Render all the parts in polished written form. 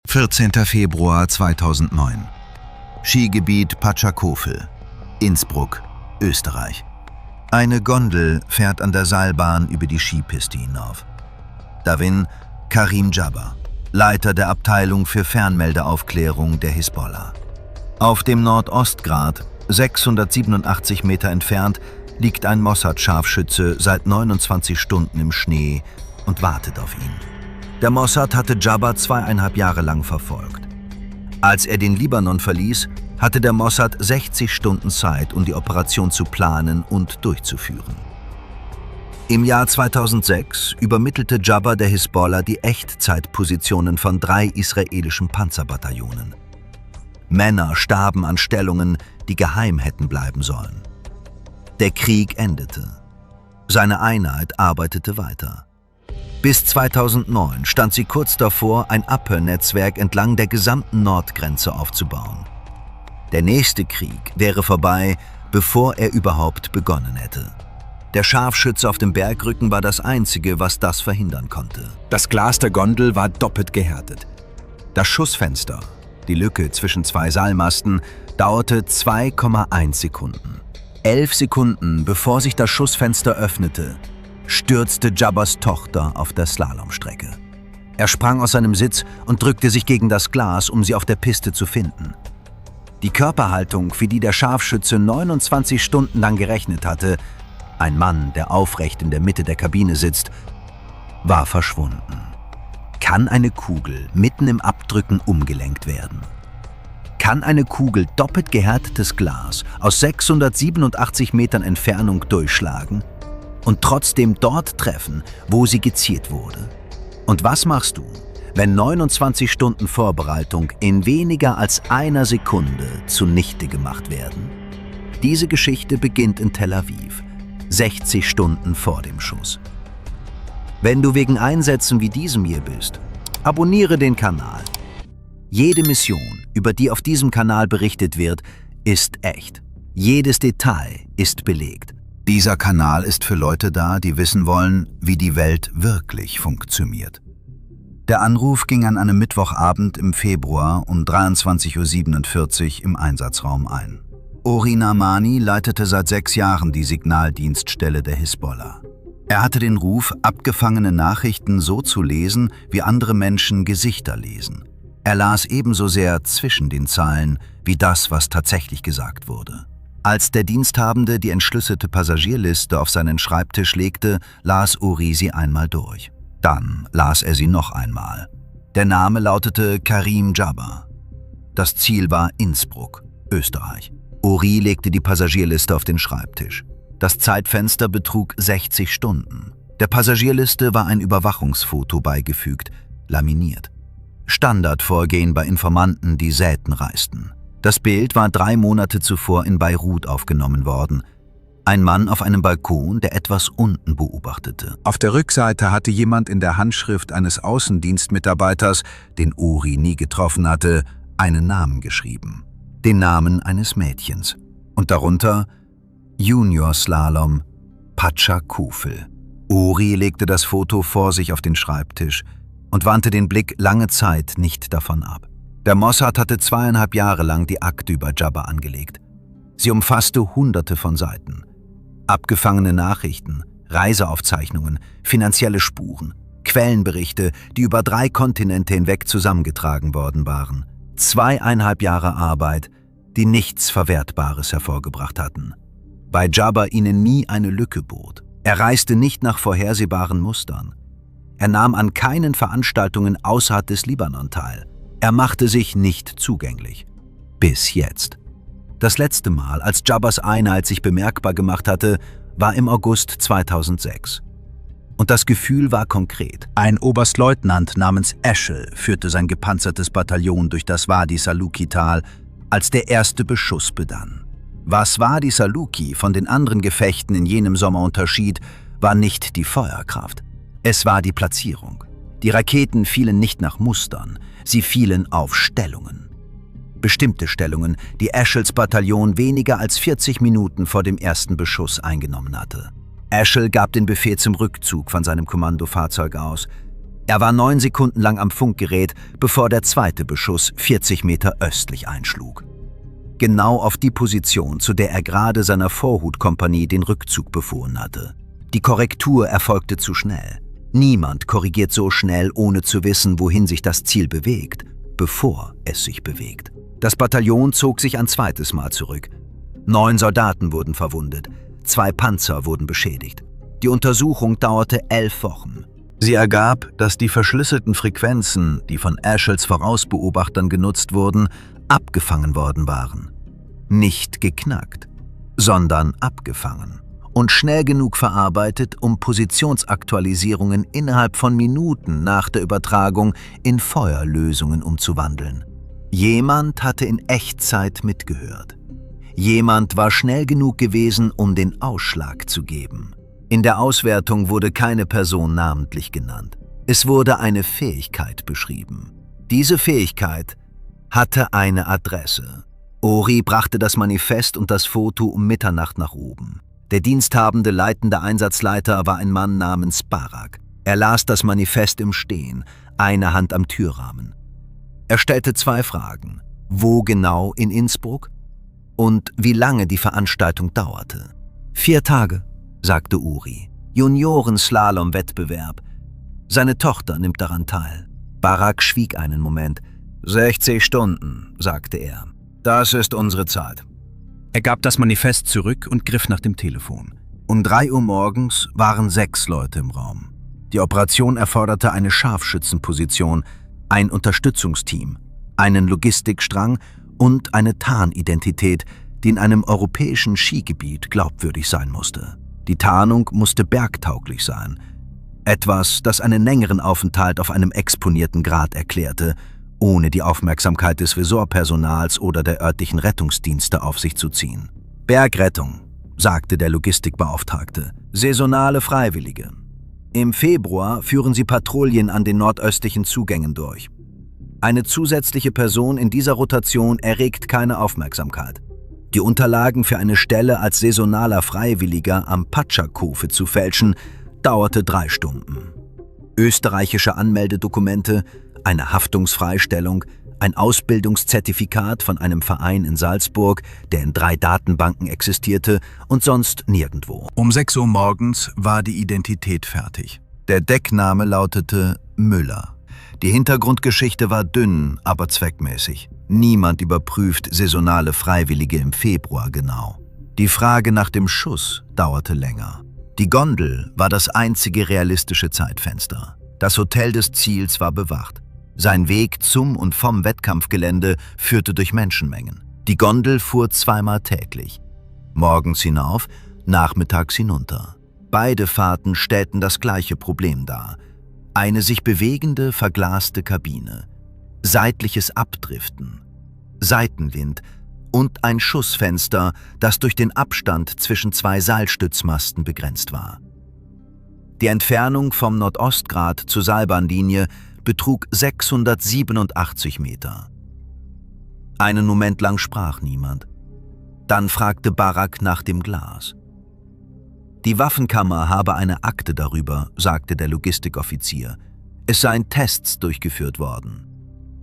14. Februar 2009. Skigebiet Patschakofel, Innsbruck, Österreich. Eine Gondel fährt an der Seilbahn über die Skipiste hinauf. Darin Karim Jabbar, Leiter der Abteilung für Fernmeldeaufklärung der Hisbollah. Auf dem Nordostgrat, 687 Meter entfernt, liegt ein Mossad-Scharfschütze seit 29 Stunden im Schnee und wartet auf ihn. Der Mossad hatte Jabbar 2,5 Jahre lang verfolgt. Als er den Libanon verließ, hatte der Mossad 60 Stunden Zeit, um die Operation zu planen und durchzuführen. Im Jahr 2006 übermittelte Jabbar der Hisbollah die Echtzeitpositionen von 3 israelischen Panzerbataillonen. Männer starben an Stellungen, die geheim hätten bleiben sollen. Der Krieg endete. Seine Einheit arbeitete weiter. Bis 2009 stand sie kurz davor, ein Abhörnetzwerk entlang der gesamten Nordgrenze aufzubauen. Der nächste Krieg wäre vorbei, bevor er überhaupt begonnen hätte. Der Scharfschütze auf dem Bergrücken war das Einzige, was das verhindern konnte. Das Glas der Gondel war doppelt gehärtet. Das Schussfenster, die Lücke zwischen 2 Seilmasten, dauerte 2,1 Sekunden. 11 Sekunden, bevor sich das Schussfenster öffnete, stürzte Jabbars Tochter auf der Slalomstrecke. Er sprang aus seinem Sitz und drückte sich gegen das Glas, um sie auf der Piste zu finden. Die Körperhaltung, für die der Scharfschütze 29 Stunden lang gerechnet hatte, ein Mann, der aufrecht in der Mitte der Kabine sitzt, war verschwunden. Kann eine Kugel mitten im Abdrücken umgelenkt werden? Kann eine Kugel doppelt gehärtetes Glas aus 687 Metern Entfernung durchschlagen und trotzdem dort treffen, wo sie gezielt wurde? Und was machst du, wenn 29 Stunden Vorbereitung in weniger als einer Sekunde zunichte gemacht werden? Diese Geschichte beginnt in Tel Aviv, 60 Stunden vor dem Schuss. Wenn du wegen Einsätzen wie diesem hier bist, abonniere den Kanal. Jede Mission, über die auf diesem Kanal berichtet wird, ist echt. Jedes Detail ist belegt. Dieser Kanal ist für Leute da, die wissen wollen, wie die Welt wirklich funktioniert. Der Anruf ging an einem Mittwochabend im Februar um 23:47 Uhr im Einsatzraum ein. Ori Namani leitete seit 6 Jahren die Signaldienststelle der Hisbollah. Er hatte den Ruf, abgefangene Nachrichten so zu lesen, wie andere Menschen Gesichter lesen. Er las ebenso sehr zwischen den Zeilen, wie das, was tatsächlich gesagt wurde. Als der Diensthabende die entschlüsselte Passagierliste auf seinen Schreibtisch legte, las Ori sie einmal durch. Dann las er sie noch einmal. Der Name lautete Karim Jabbar. Das Ziel war Innsbruck, Österreich. Ori legte die Passagierliste auf den Schreibtisch. Das Zeitfenster betrug 60 Stunden. Der Passagierliste war ein Überwachungsfoto beigefügt, laminiert. Standardvorgehen bei Informanten, die Säten reisten. Das Bild war 3 Monate zuvor in Beirut aufgenommen worden. Ein Mann auf einem Balkon, der etwas unten beobachtete. Auf der Rückseite hatte jemand in der Handschrift eines Außendienstmitarbeiters, den Ori nie getroffen hatte, einen Namen geschrieben. Den Namen eines Mädchens. Und darunter Juniorslalom Patschakofel. Ori legte das Foto vor sich auf den Schreibtisch und wandte den Blick lange Zeit nicht davon ab. Der Mossad hatte 2,5 Jahre lang die Akte über Jabbar angelegt. Sie umfasste Hunderte von Seiten. Abgefangene Nachrichten, Reiseaufzeichnungen, finanzielle Spuren, Quellenberichte, die über 3 Kontinente hinweg zusammengetragen worden waren. 2,5 Jahre Arbeit, die nichts Verwertbares hervorgebracht hatten. Weil Jabbar ihnen nie eine Lücke bot. Er reiste nicht nach vorhersehbaren Mustern. Er nahm an keinen Veranstaltungen außerhalb des Libanon teil. Er machte sich nicht zugänglich. Bis jetzt. Das letzte Mal, als Jabbars Einheit sich bemerkbar gemacht hatte, war im August 2006. Und das Gefühl war konkret. Ein Oberstleutnant namens Eschel führte sein gepanzertes Bataillon durch das Wadi Saluki-Tal, als der erste Beschuss begann. Was Wadi Saluki von den anderen Gefechten in jenem Sommer unterschied, war nicht die Feuerkraft. Es war die Platzierung. Die Raketen fielen nicht nach Mustern, sie fielen auf Stellungen. Bestimmte Stellungen, die Eschels Bataillon weniger als 40 Minuten vor dem ersten Beschuss eingenommen hatte. Eschel gab den Befehl zum Rückzug von seinem Kommandofahrzeug aus. Er war 9 Sekunden lang am Funkgerät, bevor der zweite Beschuss 40 Meter östlich einschlug. Genau auf die Position, zu der er gerade seiner Vorhutkompanie den Rückzug befohlen hatte. Die Korrektur erfolgte zu schnell. Niemand korrigiert so schnell, ohne zu wissen, wohin sich das Ziel bewegt, bevor es sich bewegt. Das Bataillon zog sich ein zweites Mal zurück. 9 Soldaten wurden verwundet, 2 Panzer wurden beschädigt. Die Untersuchung dauerte 11 Wochen. Sie ergab, dass die verschlüsselten Frequenzen, die von Aschels Vorausbeobachtern genutzt wurden, abgefangen worden waren. Nicht geknackt, sondern abgefangen. Und schnell genug verarbeitet, um Positionsaktualisierungen innerhalb von Minuten nach der Übertragung in Feuerlösungen umzuwandeln. Jemand hatte in Echtzeit mitgehört. Jemand war schnell genug gewesen, um den Ausschlag zu geben. In der Auswertung wurde keine Person namentlich genannt. Es wurde eine Fähigkeit beschrieben. Diese Fähigkeit hatte eine Adresse. Ori brachte das Manifest und das Foto um Mitternacht nach oben. Der diensthabende leitende Einsatzleiter war ein Mann namens Barak. Er las das Manifest im Stehen, eine Hand am Türrahmen. Er stellte 2 Fragen. Wo genau in Innsbruck? Und wie lange die Veranstaltung dauerte. 4 Tage, sagte Uri. Junioren-Slalom-Wettbewerb. Seine Tochter nimmt daran teil. Barak schwieg einen Moment. 60 Stunden, sagte er. Das ist unsere Zeit. Er gab das Manifest zurück und griff nach dem Telefon. Um 3 Uhr morgens waren 6 Leute im Raum. Die Operation erforderte eine Scharfschützenposition, ein Unterstützungsteam, einen Logistikstrang und eine Tarnidentität, die in einem europäischen Skigebiet glaubwürdig sein musste. Die Tarnung musste bergtauglich sein. Etwas, das einen längeren Aufenthalt auf einem exponierten Grat erklärte, ohne die Aufmerksamkeit des Ressortpersonals oder der örtlichen Rettungsdienste auf sich zu ziehen. Bergrettung, sagte der Logistikbeauftragte. Saisonale Freiwillige. Im Februar führen sie Patrouillen an den nordöstlichen Zugängen durch. Eine zusätzliche Person in dieser Rotation erregt keine Aufmerksamkeit. Die Unterlagen für eine Stelle als saisonaler Freiwilliger am Patschakofe zu fälschen, dauerte 3 Stunden. Österreichische Anmeldedokumente, eine Haftungsfreistellung, ein Ausbildungszertifikat von einem Verein in Salzburg, der in 3 Datenbanken existierte und sonst nirgendwo. Um 6 Uhr morgens war die Identität fertig. Der Deckname lautete Müller. Die Hintergrundgeschichte war dünn, aber zweckmäßig. Niemand überprüft saisonale Freiwillige im Februar genau. Die Frage nach dem Schuss dauerte länger. Die Gondel war das einzige realistische Zeitfenster. Das Hotel des Ziels war bewacht. Sein Weg zum und vom Wettkampfgelände führte durch Menschenmengen. Die Gondel fuhr 2-mal täglich. Morgens hinauf, nachmittags hinunter. Beide Fahrten stellten das gleiche Problem dar. Eine sich bewegende, verglaste Kabine, seitliches Abdriften, Seitenwind und ein Schussfenster, das durch den Abstand zwischen 2 Seilstützmasten begrenzt war. Die Entfernung vom Nordostgrat zur Seilbahnlinie betrug 687 Meter. Einen Moment lang sprach niemand. Dann fragte Barak nach dem Glas. Die Waffenkammer habe eine Akte darüber, sagte der Logistikoffizier. Es seien Tests durchgeführt worden.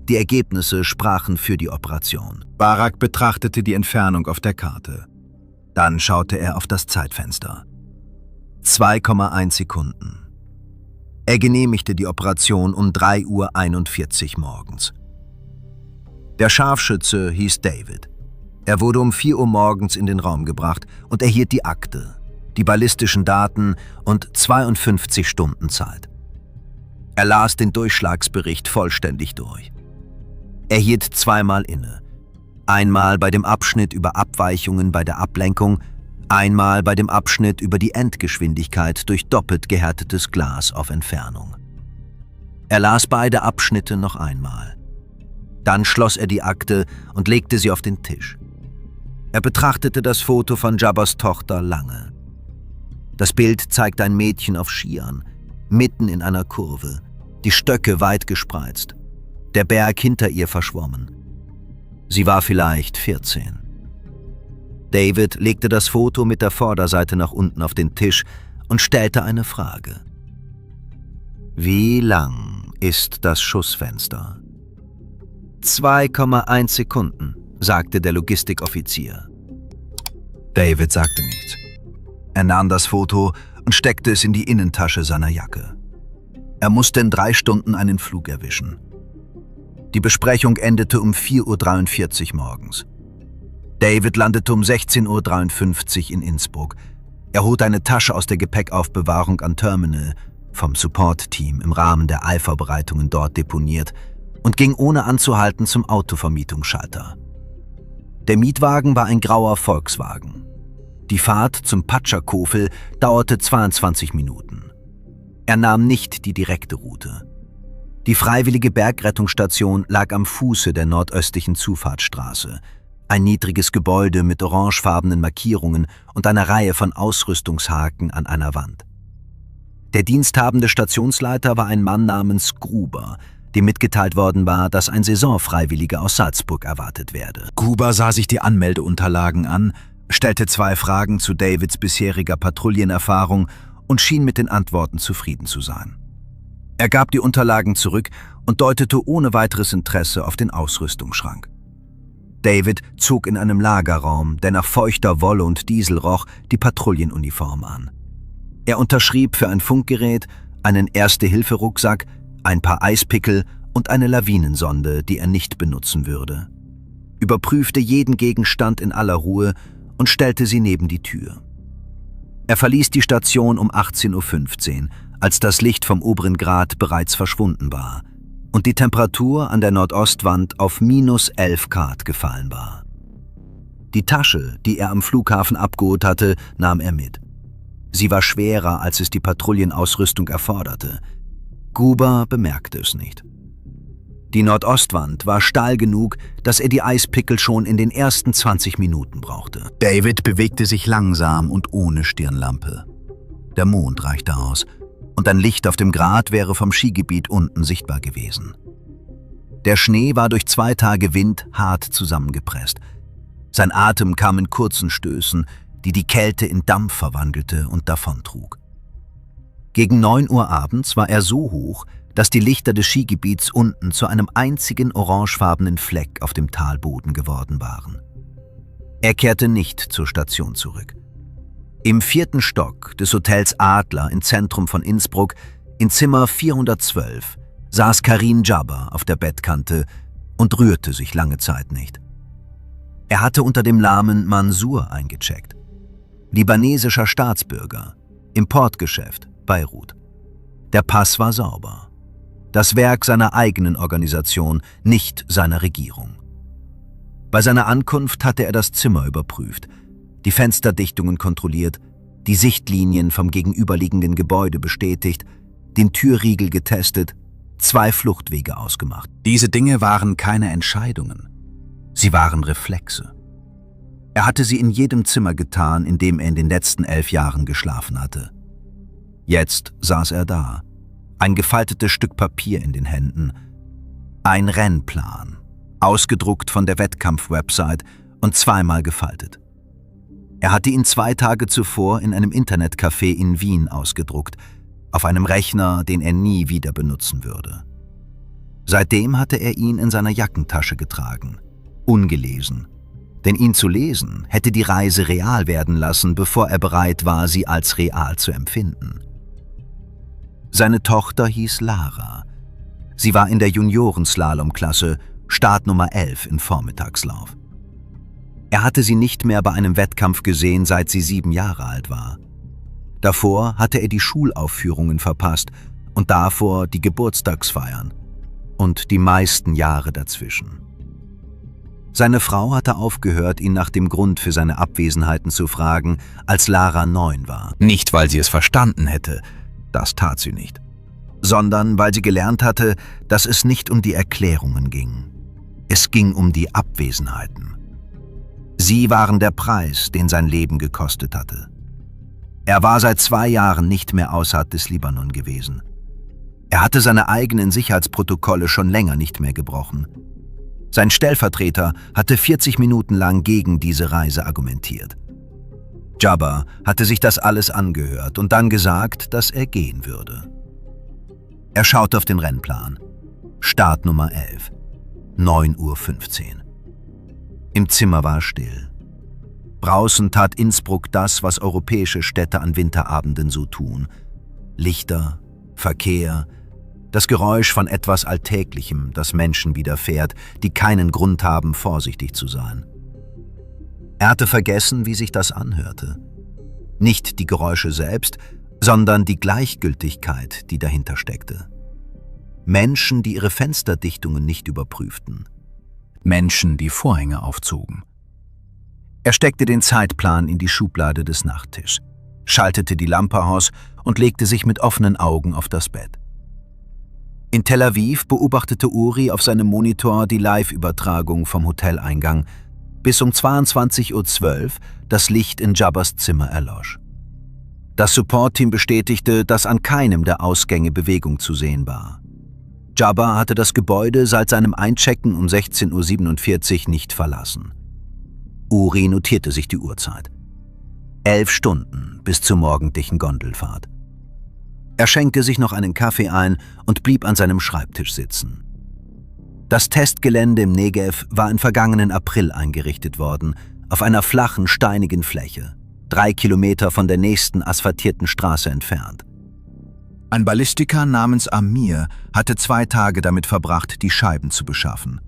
Die Ergebnisse sprachen für die Operation. Barak betrachtete die Entfernung auf der Karte. Dann schaute er auf das Zeitfenster. 2,1 Sekunden. Er genehmigte die Operation um 3:41 Uhr morgens. Der Scharfschütze hieß David. Er wurde um 4 Uhr morgens in den Raum gebracht und erhielt die Akte, die ballistischen Daten und 52 Stunden Zeit. Er las den Durchschlagsbericht vollständig durch. Er hielt 2-mal inne. Einmal bei dem Abschnitt über Abweichungen bei der Ablenkung, einmal bei dem Abschnitt über die Endgeschwindigkeit durch doppelt gehärtetes Glas auf Entfernung. Er las beide Abschnitte noch einmal. Dann schloss er die Akte und legte sie auf den Tisch. Er betrachtete das Foto von Jabbers Tochter lange. Das Bild zeigt ein Mädchen auf Skiern, mitten in einer Kurve, die Stöcke weit gespreizt, der Berg hinter ihr verschwommen. Sie war vielleicht 14. David legte das Foto mit der Vorderseite nach unten auf den Tisch und stellte eine Frage. Wie lang ist das Schussfenster. 2,1 Sekunden, sagte der Logistikoffizier. David sagte nichts. Er nahm das Foto und steckte es in die Innentasche seiner Jacke. Er musste in 3 Stunden einen Flug erwischen. Die Besprechung endete um 4:43 Uhr morgens. David landete um 16:53 Uhr in Innsbruck. Er holte eine Tasche aus der Gepäckaufbewahrung am Terminal, vom Support-Team im Rahmen der Eilvorbereitungen dort deponiert, und ging ohne anzuhalten zum Autovermietungsschalter. Der Mietwagen war ein grauer Volkswagen. Die Fahrt zum Patschakofel dauerte 22 Minuten. Er nahm nicht die direkte Route. Die freiwillige Bergrettungsstation lag am Fuße der nordöstlichen Zufahrtsstraße, ein niedriges Gebäude mit orangefarbenen Markierungen und einer Reihe von Ausrüstungshaken an einer Wand. Der diensthabende Stationsleiter war ein Mann namens Gruber, dem mitgeteilt worden war, dass ein Saisonfreiwilliger aus Salzburg erwartet werde. Gruber sah sich die Anmeldeunterlagen an, stellte 2 Fragen zu Davids bisheriger Patrouillenerfahrung und schien mit den Antworten zufrieden zu sein. Er gab die Unterlagen zurück und deutete ohne weiteres Interesse auf den Ausrüstungsschrank. David zog in einem Lagerraum, der nach feuchter Wolle und Diesel roch, die Patrouillenuniform an. Er unterschrieb für ein Funkgerät, einen Erste-Hilfe-Rucksack, ein paar Eispickel und eine Lawinensonde, die er nicht benutzen würde. Überprüfte jeden Gegenstand in aller Ruhe und stellte sie neben die Tür. Er verließ die Station um 18:15 Uhr, als das Licht vom oberen Grat bereits verschwunden war und die Temperatur an der Nordostwand auf -11 Grad gefallen war. Die Tasche, die er am Flughafen abgeholt hatte, nahm er mit. Sie war schwerer, als es die Patrouillenausrüstung erforderte. Gruber bemerkte es nicht. Die Nordostwand war steil genug, dass er die Eispickel schon in den ersten 20 Minuten brauchte. David bewegte sich langsam und ohne Stirnlampe. Der Mond reichte aus und ein Licht auf dem Grat wäre vom Skigebiet unten sichtbar gewesen. Der Schnee war durch 2 Tage Wind hart zusammengepresst. Sein Atem kam in kurzen Stößen, die die Kälte in Dampf verwandelte und davontrug. Gegen 9 Uhr abends war er so hoch, dass die Lichter des Skigebiets unten zu einem einzigen orangefarbenen Fleck auf dem Talboden geworden waren. Er kehrte nicht zur Station zurück. Im 4. Stock des Hotels Adler im Zentrum von Innsbruck, in Zimmer 412, saß Karim Jabber auf der Bettkante und rührte sich lange Zeit nicht. Er hatte unter dem Namen Mansur eingecheckt. Libanesischer Staatsbürger, Importgeschäft, Beirut. Der Pass war sauber. Das Werk seiner eigenen Organisation, nicht seiner Regierung. Bei seiner Ankunft hatte er das Zimmer überprüft, die Fensterdichtungen kontrolliert, die Sichtlinien vom gegenüberliegenden Gebäude bestätigt, den Türriegel getestet, 2 Fluchtwege ausgemacht. Diese Dinge waren keine Entscheidungen. Sie waren Reflexe. Er hatte sie in jedem Zimmer getan, in dem er in den letzten 11 Jahren geschlafen hatte. Jetzt saß er da, ein gefaltetes Stück Papier in den Händen, ein Rennplan, ausgedruckt von der Wettkampf-Website und 2-mal gefaltet. Er hatte ihn 2 Tage zuvor in einem Internetcafé in Wien ausgedruckt, auf einem Rechner, den er nie wieder benutzen würde. Seitdem hatte er ihn in seiner Jackentasche getragen, ungelesen. Denn ihn zu lesen, hätte die Reise real werden lassen, bevor er bereit war, sie als real zu empfinden. Seine Tochter hieß Lara. Sie war in der Juniorenslalomklasse, Startnummer 11 im Vormittagslauf. Er hatte sie nicht mehr bei einem Wettkampf gesehen, seit sie 7 Jahre alt war. Davor hatte er die Schulaufführungen verpasst und davor die Geburtstagsfeiern und die meisten Jahre dazwischen. Seine Frau hatte aufgehört, ihn nach dem Grund für seine Abwesenheiten zu fragen, als Lara 9 war. Nicht, weil sie es verstanden hätte, das tat sie nicht, sondern weil sie gelernt hatte, dass es nicht um die Erklärungen ging. Es ging um die Abwesenheiten. Sie waren der Preis, den sein Leben gekostet hatte. Er war seit 2 Jahren nicht mehr außerhalb des Libanon gewesen. Er hatte seine eigenen Sicherheitsprotokolle schon länger nicht mehr gebrochen. Sein Stellvertreter hatte 40 Minuten lang gegen diese Reise argumentiert. Jabber hatte sich das alles angehört und dann gesagt, dass er gehen würde. Er schaut auf den Rennplan. Start Nummer 11. 9:15 Uhr. Im Zimmer war es still. Draußen tat Innsbruck das, was europäische Städte an Winterabenden so tun. Lichter, Verkehr, das Geräusch von etwas Alltäglichem, das Menschen widerfährt, die keinen Grund haben, vorsichtig zu sein. Er hatte vergessen, wie sich das anhörte. Nicht die Geräusche selbst, sondern die Gleichgültigkeit, die dahinter steckte. Menschen, die ihre Fensterdichtungen nicht überprüften. Menschen, die Vorhänge aufzogen. Er steckte den Zeitplan in die Schublade des Nachttischs, schaltete die Lampe aus und legte sich mit offenen Augen auf das Bett. In Tel Aviv beobachtete Uri auf seinem Monitor die Live-Übertragung vom Hoteleingang, bis um 22:12 Uhr das Licht in Jabbas Zimmer erlosch. Das Support-Team bestätigte, dass an keinem der Ausgänge Bewegung zu sehen war. Jabba hatte das Gebäude seit seinem Einchecken um 16:47 Uhr nicht verlassen. Uri notierte sich die Uhrzeit. 11 Stunden bis zur morgendlichen Gondelfahrt. Er schenkte sich noch einen Kaffee ein und blieb an seinem Schreibtisch sitzen. Das Testgelände im Negev war im vergangenen April eingerichtet worden, auf einer flachen, steinigen Fläche, 3 Kilometer von der nächsten asphaltierten Straße entfernt. Ein Ballistiker namens Amir hatte 2 Tage damit verbracht, die Scheiben zu beschaffen.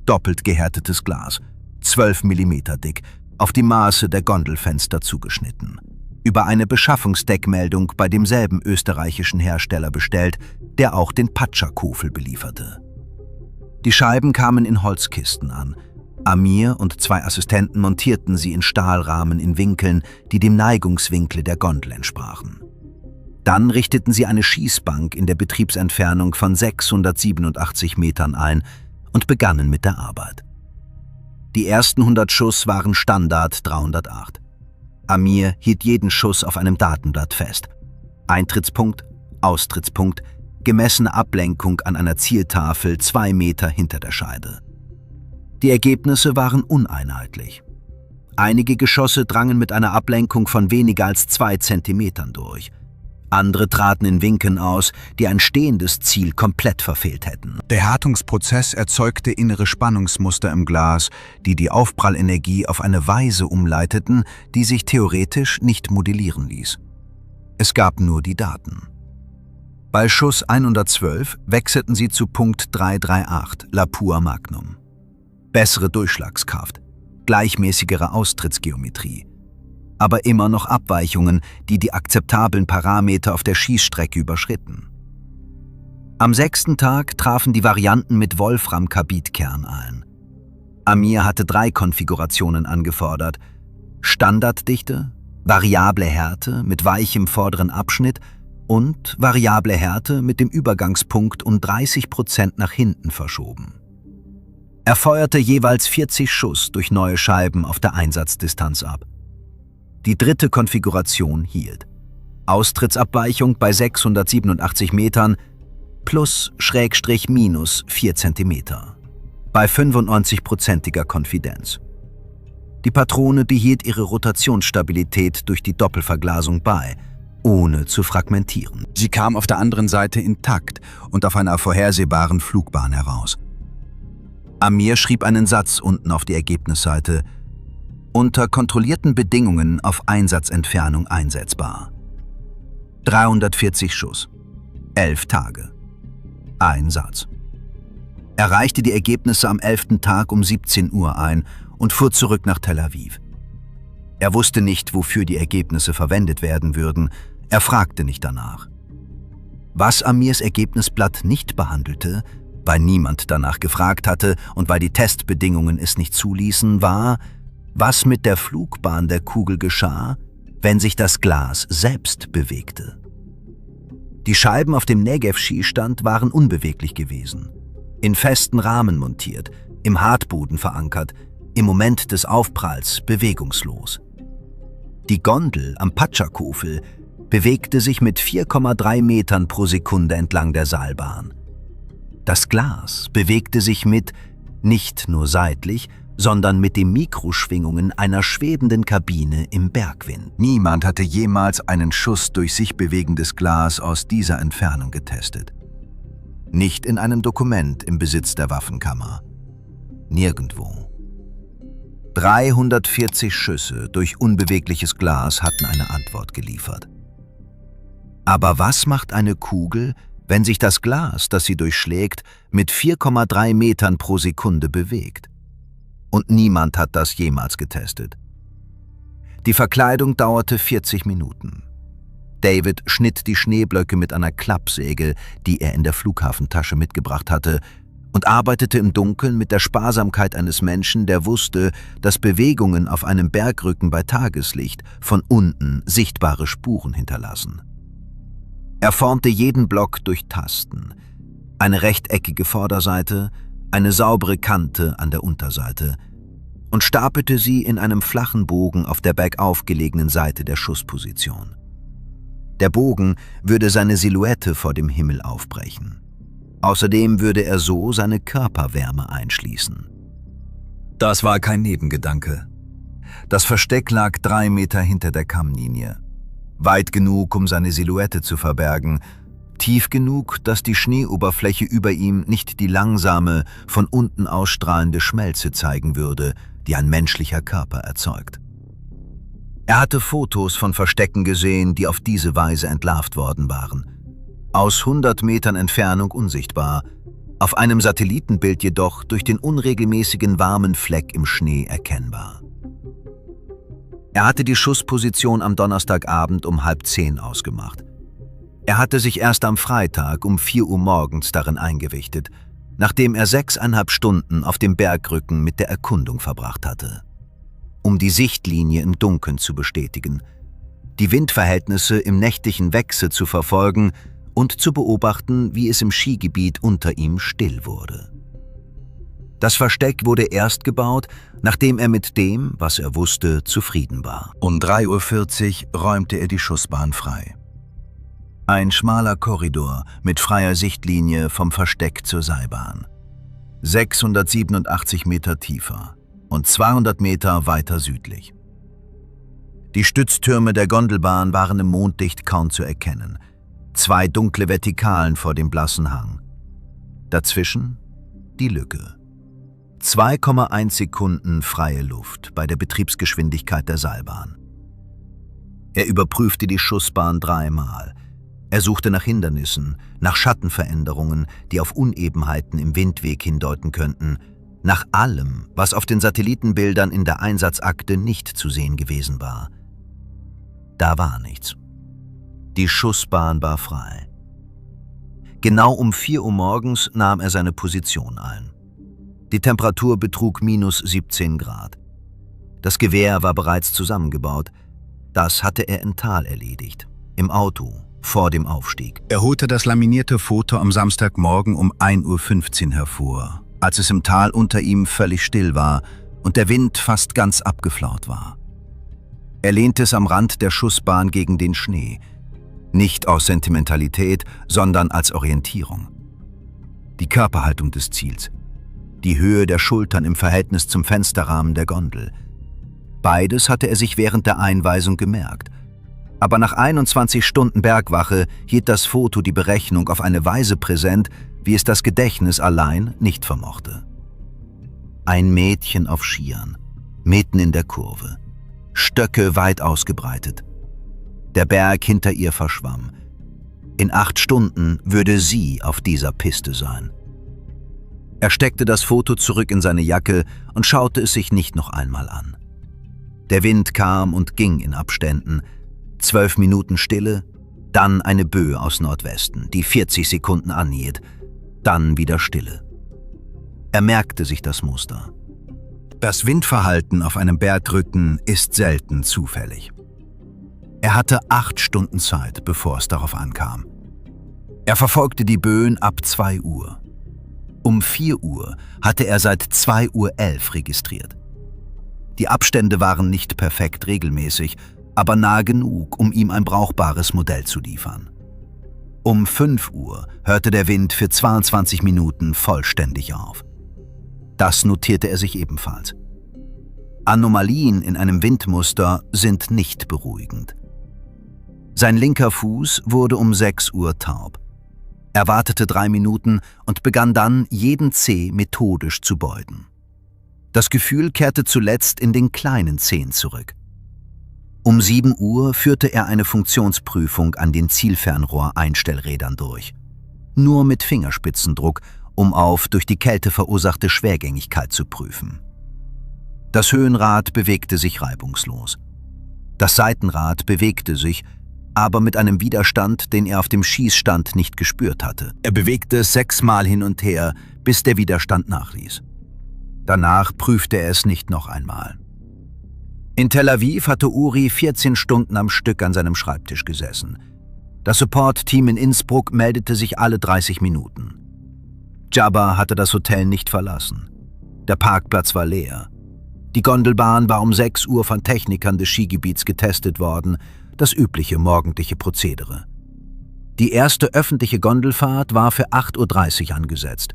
Doppelt gehärtetes Glas, 12 Millimeter dick, auf die Maße der Gondelfenster zugeschnitten. Über eine Beschaffungsdeckmeldung bei demselben österreichischen Hersteller bestellt, der auch den Patschakofel belieferte. Die Scheiben kamen in Holzkisten an. Amir und 2 Assistenten montierten sie in Stahlrahmen in Winkeln, die dem Neigungswinkel der Gondel entsprachen. Dann richteten sie eine Schießbank in der Betriebsentfernung von 687 Metern ein und begannen mit der Arbeit. Die ersten 100 Schuss waren Standard 308. Amir hielt jeden Schuss auf einem Datenblatt fest. Eintrittspunkt, Austrittspunkt, gemessene Ablenkung an einer Zieltafel 2 Meter hinter der Scheide. Die Ergebnisse waren uneinheitlich. Einige Geschosse drangen mit einer Ablenkung von weniger als 2 Zentimetern durch. Andere traten in Winkeln aus, die ein stehendes Ziel komplett verfehlt hätten. Der Härtungsprozess erzeugte innere Spannungsmuster im Glas, die die Aufprallenergie auf eine Weise umleiteten, die sich theoretisch nicht modellieren ließ. Es gab nur die Daten. Bei Schuss 112 wechselten sie zu Punkt 338, Lapua Magnum. Bessere Durchschlagskraft, gleichmäßigere Austrittsgeometrie, aber immer noch Abweichungen, die die akzeptablen Parameter auf der Schießstrecke überschritten. Am 6. Tag trafen die Varianten mit Wolfram-Karbitkern ein. Amir hatte 3 Konfigurationen angefordert: Standarddichte, variable Härte mit weichem vorderen Abschnitt und variable Härte mit dem Übergangspunkt um 30% nach hinten verschoben. Er feuerte jeweils 40 Schuss durch neue Scheiben auf der Einsatzdistanz ab. Die 3. Konfiguration hielt. Austrittsabweichung bei 687 Metern plus/minus 4 Zentimeter. Bei 95%iger Konfidenz. Die Patrone behielt ihre Rotationsstabilität durch die Doppelverglasung bei, ohne zu fragmentieren. Sie kam auf der anderen Seite intakt und auf einer vorhersehbaren Flugbahn heraus. Amir schrieb einen Satz unten auf die Ergebnisseite: unter kontrollierten Bedingungen auf Einsatzentfernung einsetzbar. 340 Schuss, 11 Tage. Ein Satz. Er reichte die Ergebnisse am 11. Tag um 17 Uhr ein und fuhr zurück nach Tel Aviv. Er wusste nicht, wofür die Ergebnisse verwendet werden würden. Er fragte nicht danach. Was Amirs Ergebnisblatt nicht behandelte, weil niemand danach gefragt hatte und weil die Testbedingungen es nicht zuließen, war, was mit der Flugbahn der Kugel geschah, wenn sich das Glas selbst bewegte. Die Scheiben auf dem Negev-Schießstand waren unbeweglich gewesen, in festen Rahmen montiert, im Hartboden verankert, im Moment des Aufpralls bewegungslos. Die Gondel am Patschakofel bewegte sich mit 4,3 Metern pro Sekunde entlang der Seilbahn. Das Glas bewegte sich mit, nicht nur seitlich, sondern mit den Mikroschwingungen einer schwebenden Kabine im Bergwind. Niemand hatte jemals einen Schuss durch sich bewegendes Glas aus dieser Entfernung getestet. Nicht in einem Dokument im Besitz der Waffenkammer. Nirgendwo. 340 Schüsse durch unbewegliches Glas hatten eine Antwort geliefert. Aber was macht eine Kugel, wenn sich das Glas, das sie durchschlägt, mit 4,3 Metern pro Sekunde bewegt? Und niemand hat das jemals getestet. Die Verkleidung dauerte 40 Minuten. David schnitt die Schneeblöcke mit einer Klappsäge, die er in der Flughafentasche mitgebracht hatte, und arbeitete im Dunkeln mit der Sparsamkeit eines Menschen, der wusste, dass Bewegungen auf einem Bergrücken bei Tageslicht von unten sichtbare Spuren hinterlassen. Er formte jeden Block durch Tasten, eine rechteckige Vorderseite, eine saubere Kante an der Unterseite, und stapelte sie in einem flachen Bogen auf der bergauf gelegenen Seite der Schussposition. Der Bogen würde seine Silhouette vor dem Himmel aufbrechen. Außerdem würde er so seine Körperwärme einschließen. Das war kein Nebengedanke. Das Versteck lag 3 Meter hinter der Kammlinie. Weit genug, um seine Silhouette zu verbergen, tief genug, dass die Schneeoberfläche über ihm nicht die langsame, von unten ausstrahlende Schmelze zeigen würde, die ein menschlicher Körper erzeugt. Er hatte Fotos von Verstecken gesehen, die auf diese Weise entlarvt worden waren. Aus 100 Metern Entfernung unsichtbar, auf einem Satellitenbild jedoch durch den unregelmäßigen warmen Fleck im Schnee erkennbar. Er hatte die Schussposition am Donnerstagabend um 9:30 ausgemacht. Er hatte sich erst am Freitag um 4 Uhr morgens darin eingerichtet, nachdem er 6,5 Stunden auf dem Bergrücken mit der Erkundung verbracht hatte. Um die Sichtlinie im Dunkeln zu bestätigen, die Windverhältnisse im nächtlichen Wechsel zu verfolgen und zu beobachten, wie es im Skigebiet unter ihm still wurde. Das Versteck wurde erst gebaut, nachdem er mit dem, was er wusste, zufrieden war. Um 3:40 Uhr räumte er die Schussbahn frei. Ein schmaler Korridor mit freier Sichtlinie vom Versteck zur Seilbahn. 687 Meter tiefer und 200 Meter weiter südlich. Die Stütztürme der Gondelbahn waren im Mondlicht kaum zu erkennen. 2 dunkle Vertikalen vor dem blassen Hang. Dazwischen die Lücke. 2,1 Sekunden freie Luft bei der Betriebsgeschwindigkeit der Seilbahn. Er überprüfte die Schussbahn 3-mal. Er suchte nach Hindernissen, nach Schattenveränderungen, die auf Unebenheiten im Windweg hindeuten könnten, nach allem, was auf den Satellitenbildern in der Einsatzakte nicht zu sehen gewesen war. Da war nichts. Die Schussbahn war frei. Genau um 4 Uhr morgens nahm er seine Position ein. Die Temperatur betrug -17 Grad. Das Gewehr war bereits zusammengebaut. Das hatte er im Tal erledigt, im Auto, vor dem Aufstieg. Er holte das laminierte Foto am Samstagmorgen um 1:15 Uhr hervor, als es im Tal unter ihm völlig still war und der Wind fast ganz abgeflaut war. Er lehnte es am Rand der Schussbahn gegen den Schnee, nicht aus Sentimentalität, sondern als Orientierung. Die Körperhaltung des Ziels, die Höhe der Schultern im Verhältnis zum Fensterrahmen der Gondel. Beides hatte er sich während der Einweisung gemerkt. Aber nach 21 Stunden Bergwache hielt das Foto die Berechnung auf eine Weise präsent, wie es das Gedächtnis allein nicht vermochte. Ein Mädchen auf Skiern, mitten in der Kurve, Stöcke weit ausgebreitet. Der Berg hinter ihr verschwamm. In 8 Stunden würde sie auf dieser Piste sein. Er steckte das Foto zurück in seine Jacke und schaute es sich nicht noch einmal an. Der Wind kam und ging in Abständen. 12 Minuten Stille, dann eine Böe aus Nordwesten, die 40 Sekunden anhielt, dann wieder Stille. Er merkte sich das Muster. Das Windverhalten auf einem Bergrücken ist selten zufällig. Er hatte 8 Stunden Zeit, bevor es darauf ankam. Er verfolgte die Böen ab 2 Uhr. Um 4 Uhr hatte er seit 2:11 Uhr registriert. Die Abstände waren nicht perfekt regelmäßig, aber nah genug, um ihm ein brauchbares Modell zu liefern. Um 5 Uhr hörte der Wind für 22 Minuten vollständig auf. Das notierte er sich ebenfalls. Anomalien in einem Windmuster sind nicht beruhigend. Sein linker Fuß wurde um 6 Uhr taub. Er wartete 3 Minuten und begann dann, jeden Zeh methodisch zu beuten. Das Gefühl kehrte zuletzt in den kleinen Zehen zurück. Um 7 Uhr führte er eine Funktionsprüfung an den Zielfernrohr-Einstellrädern durch. Nur mit Fingerspitzendruck, um auf durch die Kälte verursachte Schwergängigkeit zu prüfen. Das Höhenrad bewegte sich reibungslos. Das Seitenrad bewegte sich, aber mit einem Widerstand, den er auf dem Schießstand nicht gespürt hatte. Er bewegte es 6-mal hin und her, bis der Widerstand nachließ. Danach prüfte er es nicht noch einmal. In Tel Aviv hatte Uri 14 Stunden am Stück an seinem Schreibtisch gesessen. Das Support-Team in Innsbruck meldete sich alle 30 Minuten. Jabba hatte das Hotel nicht verlassen. Der Parkplatz war leer. Die Gondelbahn war um 6 Uhr von Technikern des Skigebiets getestet worden, das übliche morgendliche Prozedere. Die erste öffentliche Gondelfahrt war für 8:30 Uhr angesetzt.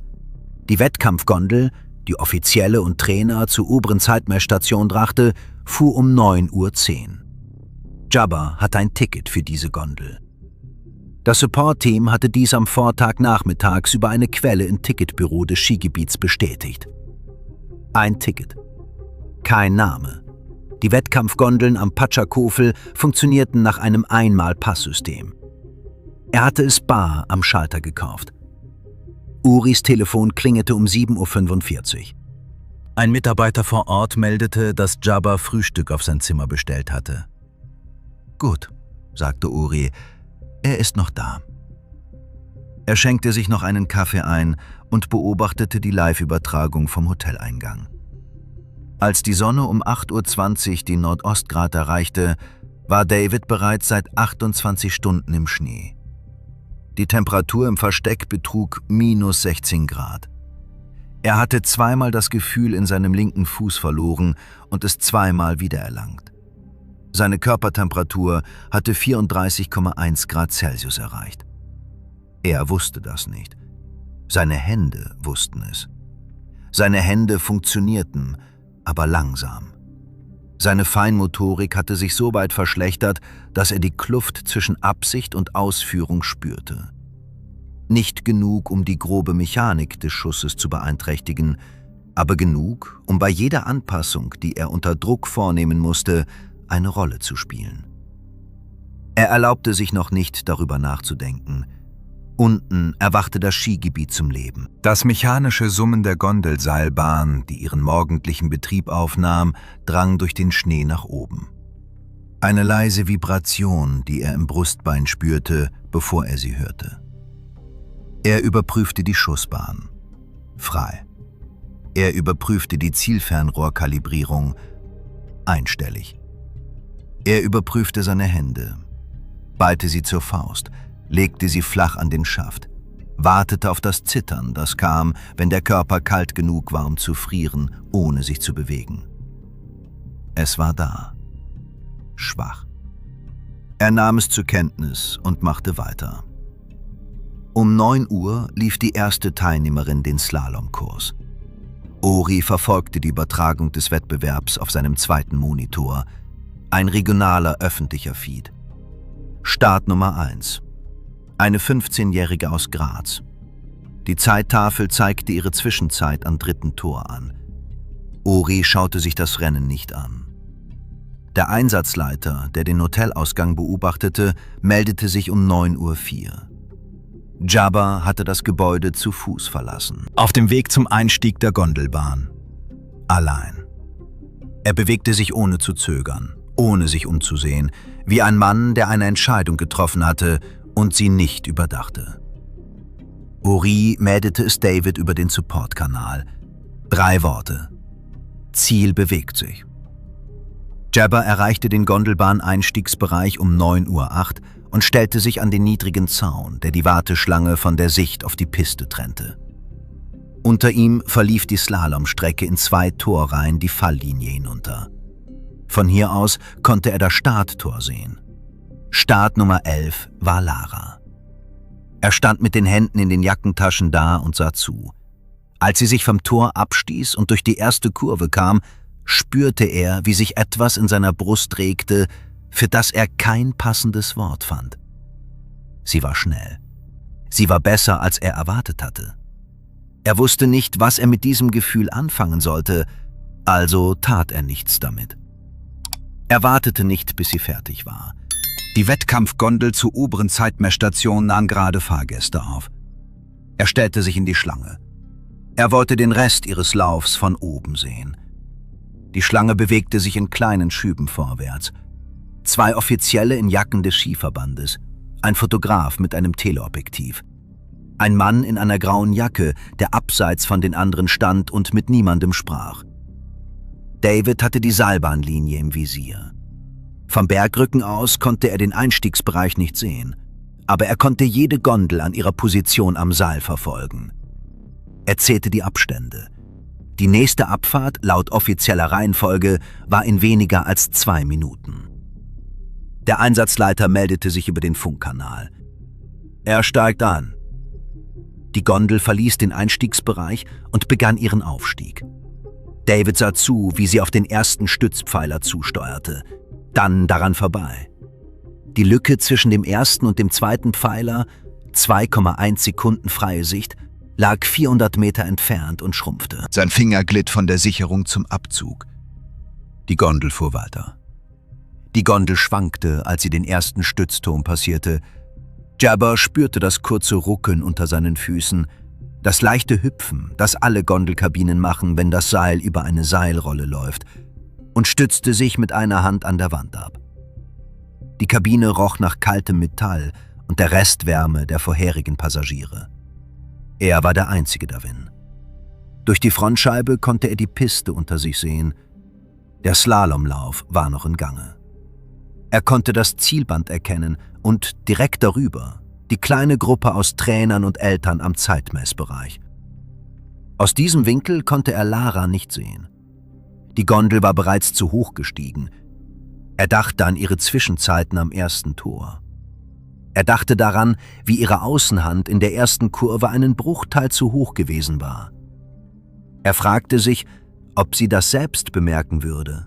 Die Wettkampfgondel, die Offizielle und Trainer zur oberen Zeitmessstation brachte, fuhr um 9:10 Uhr. Jabba hatte ein Ticket für diese Gondel. Das Support-Team hatte dies am Vortag nachmittags über eine Quelle im Ticketbüro des Skigebiets bestätigt. Ein Ticket. Kein Name. Die Wettkampfgondeln am Patschakofel funktionierten nach einem Einmal-Passsystem. Er hatte es bar am Schalter gekauft. Uris Telefon klingelte um 7:45 Uhr. Ein Mitarbeiter vor Ort meldete, dass Jabba Frühstück auf sein Zimmer bestellt hatte. »Gut«, sagte Uri, »er ist noch da.« Er schenkte sich noch einen Kaffee ein und beobachtete die Live-Übertragung vom Hoteleingang. Als die Sonne um 8:20 Uhr die Nordostgrad erreichte, war David bereits seit 28 Stunden im Schnee. Die Temperatur im Versteck betrug -16 Grad. Er hatte 2-mal das Gefühl in seinem linken Fuß verloren und es 2-mal wiedererlangt. Seine Körpertemperatur hatte 34,1 Grad Celsius erreicht. Er wusste das nicht. Seine Hände wussten es. Seine Hände funktionierten, aber langsam. Seine Feinmotorik hatte sich so weit verschlechtert, dass er die Kluft zwischen Absicht und Ausführung spürte. Nicht genug, um die grobe Mechanik des Schusses zu beeinträchtigen, aber genug, um bei jeder Anpassung, die er unter Druck vornehmen musste, eine Rolle zu spielen. Er erlaubte sich noch nicht, darüber nachzudenken. Unten erwachte das Skigebiet zum Leben. Das mechanische Summen der Gondelseilbahn, die ihren morgendlichen Betrieb aufnahm, drang durch den Schnee nach oben. Eine leise Vibration, die er im Brustbein spürte, bevor er sie hörte. Er überprüfte die Schussbahn. Frei. Er überprüfte die Zielfernrohrkalibrierung. Einstellig. Er überprüfte seine Hände, ballte sie zur Faust, legte sie flach an den Schaft, wartete auf das Zittern, das kam, wenn der Körper kalt genug war, um zu frieren, ohne sich zu bewegen. Es war da. Schwach. Er nahm es zur Kenntnis und machte weiter. Um 9 Uhr lief die erste Teilnehmerin den Slalomkurs. Uri verfolgte die Übertragung des Wettbewerbs auf seinem zweiten Monitor, ein regionaler öffentlicher Feed. Start Nummer 1. Eine 15-Jährige aus Graz. Die Zeittafel zeigte ihre Zwischenzeit am 3. Tor an. Uri schaute sich das Rennen nicht an. Der Einsatzleiter, der den Hotelausgang beobachtete, meldete sich um 9:04 Uhr. Jabba hatte das Gebäude zu Fuß verlassen. Auf dem Weg zum Einstieg der Gondelbahn. Allein. Er bewegte sich ohne zu zögern, ohne sich umzusehen, wie ein Mann, der eine Entscheidung getroffen hatte und sie nicht überdachte. Uri meldete es David über den Supportkanal. 3 Worte. Ziel bewegt sich. Jabba erreichte den Gondelbahn-Einstiegsbereich um 9:08 Uhr und stellte sich an den niedrigen Zaun, der die Warteschlange von der Sicht auf die Piste trennte. Unter ihm verlief die Slalomstrecke in 2 Torreihen die Falllinie hinunter. Von hier aus konnte er das Starttor sehen. Start Nummer 11 war Lara. Er stand mit den Händen in den Jackentaschen da und sah zu. Als sie sich vom Tor abstieß und durch die erste Kurve kam, spürte er, wie sich etwas in seiner Brust regte, für das er kein passendes Wort fand. Sie war schnell. Sie war besser, als er erwartet hatte. Er wusste nicht, was er mit diesem Gefühl anfangen sollte, also tat er nichts damit. Er wartete nicht, bis sie fertig war. Die Wettkampfgondel zur oberen Zeitmessstation nahm gerade Fahrgäste auf. Er stellte sich in die Schlange. Er wollte den Rest ihres Laufs von oben sehen. Die Schlange bewegte sich in kleinen Schüben vorwärts. 2 Offizielle in Jacken des Skiverbandes, ein Fotograf mit einem Teleobjektiv, ein Mann in einer grauen Jacke, der abseits von den anderen stand und mit niemandem sprach. David hatte die Seilbahnlinie im Visier. Vom Bergrücken aus konnte er den Einstiegsbereich nicht sehen, aber er konnte jede Gondel an ihrer Position am Seil verfolgen. Er zählte die Abstände. Die nächste Abfahrt, laut offizieller Reihenfolge, war in weniger als 2 Minuten. Der Einsatzleiter meldete sich über den Funkkanal. Er steigt an. Die Gondel verließ den Einstiegsbereich und begann ihren Aufstieg. David sah zu, wie sie auf den ersten Stützpfeiler zusteuerte, dann daran vorbei. Die Lücke zwischen dem ersten und dem zweiten Pfeiler, 2,1 Sekunden freie Sicht, lag 400 Meter entfernt und schrumpfte. Sein Finger glitt von der Sicherung zum Abzug. Die Gondel fuhr weiter. Die Gondel schwankte, als sie den ersten Stützturm passierte. Jabber spürte das kurze Ruckeln unter seinen Füßen, das leichte Hüpfen, das alle Gondelkabinen machen, wenn das Seil über eine Seilrolle läuft, und stützte sich mit einer Hand an der Wand ab. Die Kabine roch nach kaltem Metall und der Restwärme der vorherigen Passagiere. Er war der Einzige darin. Durch die Frontscheibe konnte er die Piste unter sich sehen. Der Slalomlauf war noch in Gange. Er konnte das Zielband erkennen und direkt darüber die kleine Gruppe aus Trainern und Eltern am Zeitmessbereich. Aus diesem Winkel konnte er Lara nicht sehen. Die Gondel war bereits zu hoch gestiegen. Er dachte an ihre Zwischenzeiten am ersten Tor. Er dachte daran, wie ihre Außenhand in der ersten Kurve einen Bruchteil zu hoch gewesen war. Er fragte sich, ob sie das selbst bemerken würde,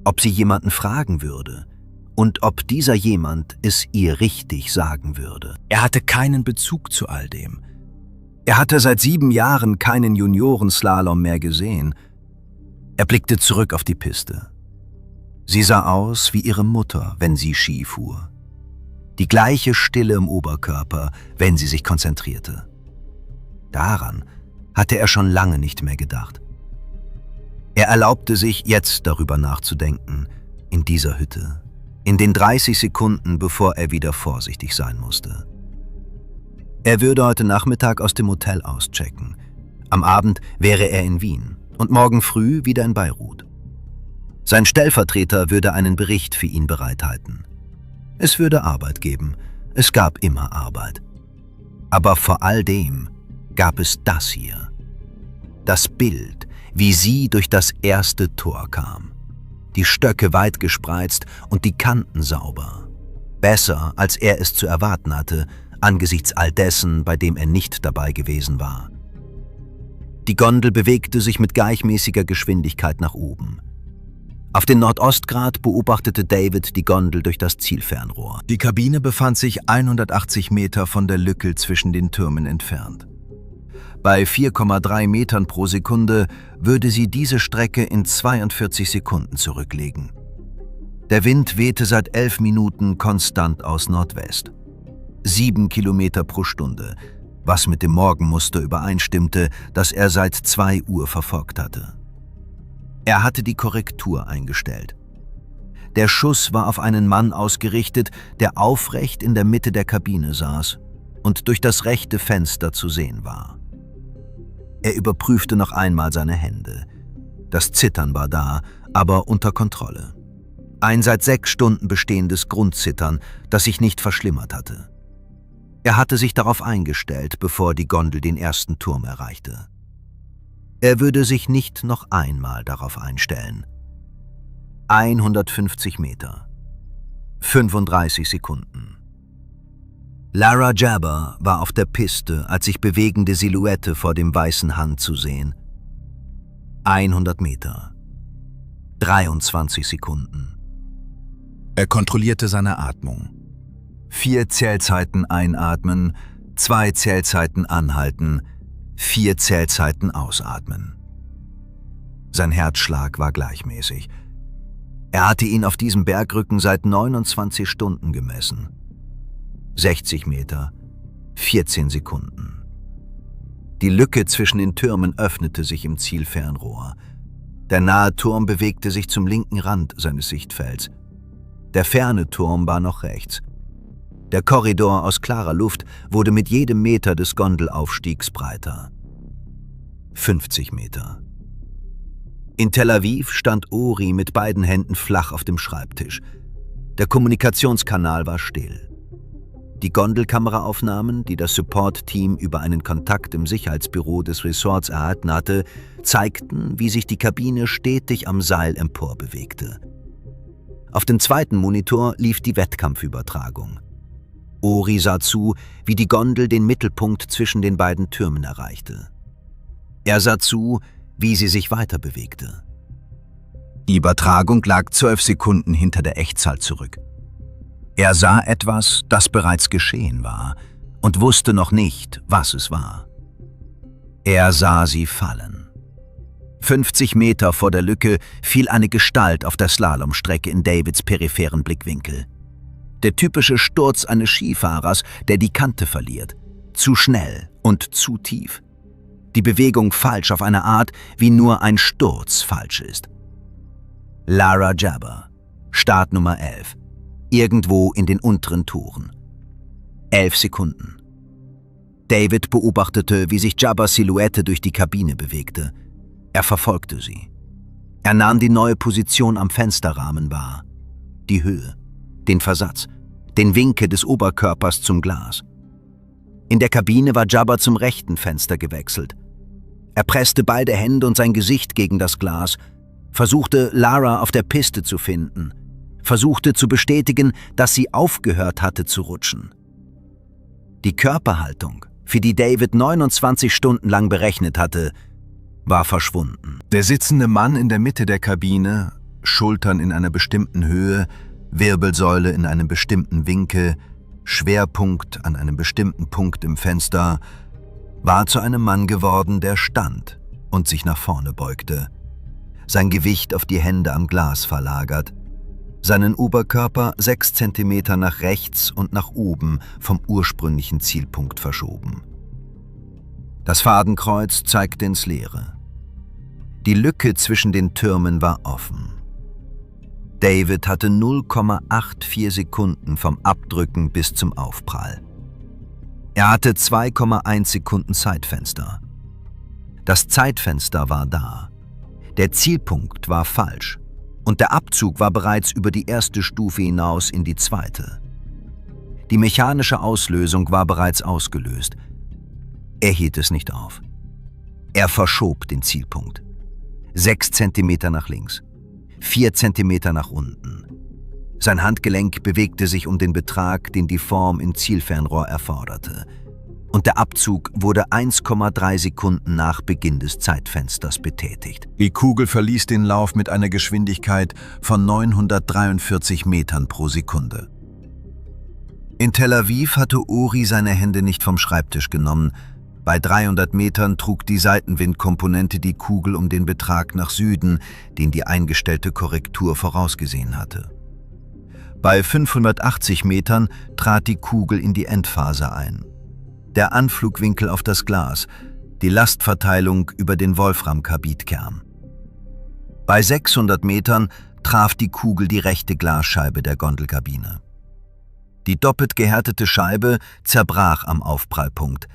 ob sie jemanden fragen würde und ob dieser jemand es ihr richtig sagen würde. Er hatte keinen Bezug zu all dem. Er hatte seit 7 Jahren keinen Juniorenslalom mehr gesehen. Er blickte zurück auf die Piste. Sie sah aus wie ihre Mutter, wenn sie Ski fuhr. Die gleiche Stille im Oberkörper, wenn sie sich konzentrierte. Daran hatte er schon lange nicht mehr gedacht. Er erlaubte sich, jetzt darüber nachzudenken, in dieser Hütte, in den 30 Sekunden, bevor er wieder vorsichtig sein musste. Er würde heute Nachmittag aus dem Hotel auschecken. Am Abend wäre er in Wien und morgen früh wieder in Beirut. Sein Stellvertreter würde einen Bericht für ihn bereithalten. Es würde Arbeit geben. Es gab immer Arbeit. Aber vor all dem gab es das hier. Das Bild, wie sie durch das erste Tor kam. Die Stöcke weit gespreizt und die Kanten sauber. Besser, als er es zu erwarten hatte, angesichts all dessen, bei dem er nicht dabei gewesen war. Die Gondel bewegte sich mit gleichmäßiger Geschwindigkeit nach oben. Auf den Nordostgrat beobachtete David die Gondel durch das Zielfernrohr. Die Kabine befand sich 180 Meter von der Lücke zwischen den Türmen entfernt. Bei 4,3 Metern pro Sekunde würde sie diese Strecke in 42 Sekunden zurücklegen. Der Wind wehte seit 11 Minuten konstant aus Nordwest. 7 Kilometer pro Stunde, was mit dem Morgenmuster übereinstimmte, das er seit 2 Uhr verfolgt hatte. Er hatte die Korrektur eingestellt. Der Schuss war auf einen Mann ausgerichtet, der aufrecht in der Mitte der Kabine saß und durch das rechte Fenster zu sehen war. Er überprüfte noch einmal seine Hände. Das Zittern war da, aber unter Kontrolle. Ein seit 6 Stunden bestehendes Grundzittern, das sich nicht verschlimmert hatte. Er hatte sich darauf eingestellt, bevor die Gondel den ersten Turm erreichte. Er würde sich nicht noch einmal darauf einstellen. 150 Meter. 35 Sekunden. Lara Jabber war auf der Piste, als sich bewegende Silhouette vor dem weißen Hahn zu sehen. 100 Meter. 23 Sekunden. Er kontrollierte seine Atmung. 4 Zählzeiten einatmen, 2 Zählzeiten anhalten, 4 Zählzeiten ausatmen. Sein Herzschlag war gleichmäßig. Er hatte ihn auf diesem Bergrücken seit 29 Stunden gemessen. 60 Meter, 14 Sekunden. Die Lücke zwischen den Türmen öffnete sich im Zielfernrohr. Der nahe Turm bewegte sich zum linken Rand seines Sichtfelds. Der ferne Turm war noch rechts. Der Korridor aus klarer Luft wurde mit jedem Meter des Gondelaufstiegs breiter. 50 Meter. In Tel Aviv stand Uri mit beiden Händen flach auf dem Schreibtisch. Der Kommunikationskanal war still. Die Gondelkameraaufnahmen, die das Support-Team über einen Kontakt im Sicherheitsbüro des Resorts erhalten hatte, zeigten, wie sich die Kabine stetig am Seil emporbewegte. Auf dem zweiten Monitor lief die Wettkampfübertragung. Uri sah zu, wie die Gondel den Mittelpunkt zwischen den beiden Türmen erreichte. Er sah zu, wie sie sich weiter bewegte. Die Übertragung lag 12 Sekunden hinter der Echtzahl zurück. Er sah etwas, das bereits geschehen war, und wusste noch nicht, was es war. Er sah sie fallen. 50 Meter vor der Lücke fiel eine Gestalt auf der Slalomstrecke in Davids peripheren Blickwinkel. Der typische Sturz eines Skifahrers, der die Kante verliert. Zu schnell und zu tief. Die Bewegung falsch auf eine Art, wie nur ein Sturz falsch ist. Lara Jabber, Startnummer 11. Irgendwo in den unteren Toren. 11 Sekunden. David beobachtete, wie sich Jabbers Silhouette durch die Kabine bewegte. Er verfolgte sie. Er nahm die neue Position am Fensterrahmen wahr. Die Höhe, den Versatz, den Winkel des Oberkörpers zum Glas. In der Kabine war Jabber zum rechten Fenster gewechselt. Er presste beide Hände und sein Gesicht gegen das Glas, versuchte Lara auf der Piste zu finden, versuchte zu bestätigen, dass sie aufgehört hatte zu rutschen. Die Körperhaltung, für die David 29 Stunden lang berechnet hatte, war verschwunden. Der sitzende Mann in der Mitte der Kabine, Schultern in einer bestimmten Höhe, Wirbelsäule in einem bestimmten Winkel, Schwerpunkt an einem bestimmten Punkt im Fenster, war zu einem Mann geworden, der stand und sich nach vorne beugte, sein Gewicht auf die Hände am Glas verlagert, seinen Oberkörper 6 Zentimeter nach rechts und nach oben vom ursprünglichen Zielpunkt verschoben. Das Fadenkreuz zeigte ins Leere. Die Lücke zwischen den Türmen war offen. David hatte 0,84 Sekunden vom Abdrücken bis zum Aufprall. Er hatte 2,1 Sekunden Zeitfenster. Das Zeitfenster war da. Der Zielpunkt war falsch und der Abzug war bereits über die erste Stufe hinaus in die zweite. Die mechanische Auslösung war bereits ausgelöst. Er hielt es nicht auf. Er verschob den Zielpunkt. 6 Zentimeter nach links, 4 Zentimeter nach unten. Sein Handgelenk bewegte sich um den Betrag, den die Form im Zielfernrohr erforderte. Und der Abzug wurde 1,3 Sekunden nach Beginn des Zeitfensters betätigt. Die Kugel verließ den Lauf mit einer Geschwindigkeit von 943 Metern pro Sekunde. In Tel Aviv hatte Uri seine Hände nicht vom Schreibtisch genommen. Bei 300 Metern trug die Seitenwindkomponente die Kugel um den Betrag nach Süden, den die eingestellte Korrektur vorausgesehen hatte. Bei 580 Metern trat die Kugel in die Endphase ein. Der Anflugwinkel auf das Glas, die Lastverteilung über den Wolfram-Karbitkern. Bei 600 Metern traf die Kugel die rechte Glasscheibe der Gondelkabine. Die doppelt gehärtete Scheibe zerbrach am Aufprallpunkt.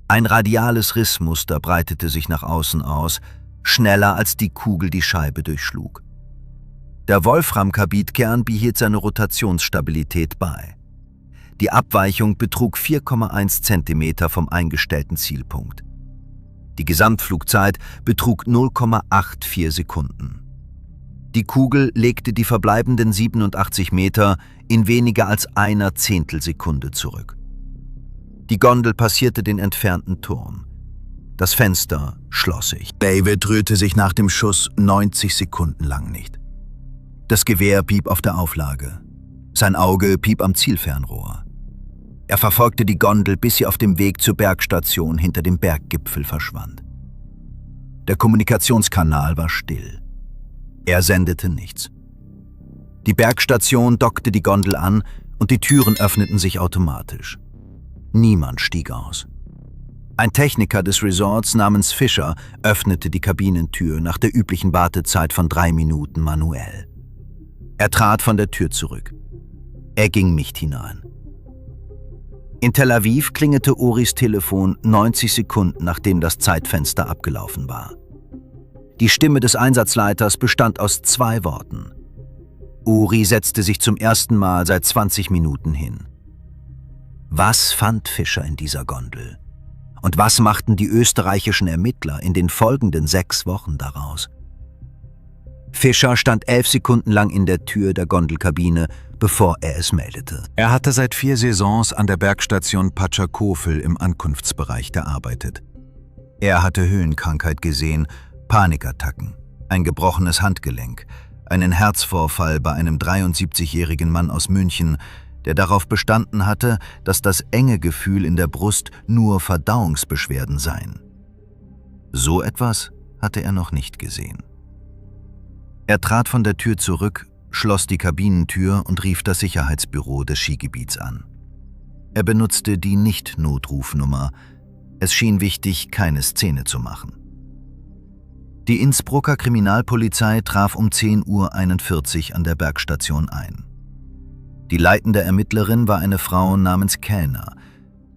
Ein radiales Rissmuster breitete sich nach außen aus, schneller als die Kugel die Scheibe durchschlug. Der Wolfram-Karbitkern behielt seine Rotationsstabilität bei. Die Abweichung betrug 4,1 Zentimeter vom eingestellten Zielpunkt. Die Gesamtflugzeit betrug 0,84 Sekunden. Die Kugel legte die verbleibenden 87 Meter in weniger als einer Zehntelsekunde zurück. Die Gondel passierte den entfernten Turm. Das Fenster schloss sich. David rührte sich nach dem Schuss 90 Sekunden lang nicht. Das Gewehr blieb auf der Auflage. Sein Auge blieb am Zielfernrohr. Er verfolgte die Gondel, bis sie auf dem Weg zur Bergstation hinter dem Berggipfel verschwand. Der Kommunikationskanal war still. Er sendete nichts. Die Bergstation dockte die Gondel an und die Türen öffneten sich automatisch. Niemand stieg aus. Ein Techniker des Resorts namens Fischer öffnete die Kabinentür nach der üblichen Wartezeit von 3 Minuten manuell. Er trat von der Tür zurück. Er ging nicht hinein. In Tel Aviv klingelte Uris Telefon 90 Sekunden, nachdem das Zeitfenster abgelaufen war. Die Stimme des Einsatzleiters bestand aus 2 Worten. Uri setzte sich zum ersten Mal seit 20 Minuten hin. Was fand Fischer in dieser Gondel? Und was machten die österreichischen Ermittler in den folgenden 6 Wochen daraus? Fischer stand 11 Sekunden lang in der Tür der Gondelkabine, bevor er es meldete. Er hatte seit 4 Saisons an der Bergstation Patschakofel im Ankunftsbereich gearbeitet. Er hatte Höhenkrankheit gesehen, Panikattacken, ein gebrochenes Handgelenk, einen Herzvorfall bei einem 73-jährigen Mann aus München, der darauf bestanden hatte, dass das enge Gefühl in der Brust nur Verdauungsbeschwerden seien. So etwas hatte er noch nicht gesehen. Er trat von der Tür zurück, schloss die Kabinentür und rief das Sicherheitsbüro des Skigebiets an. Er benutzte die Nicht-Notrufnummer. Es schien wichtig, keine Szene zu machen. Die Innsbrucker Kriminalpolizei traf um 10:41 Uhr an der Bergstation ein. Die leitende Ermittlerin war eine Frau namens Kellner.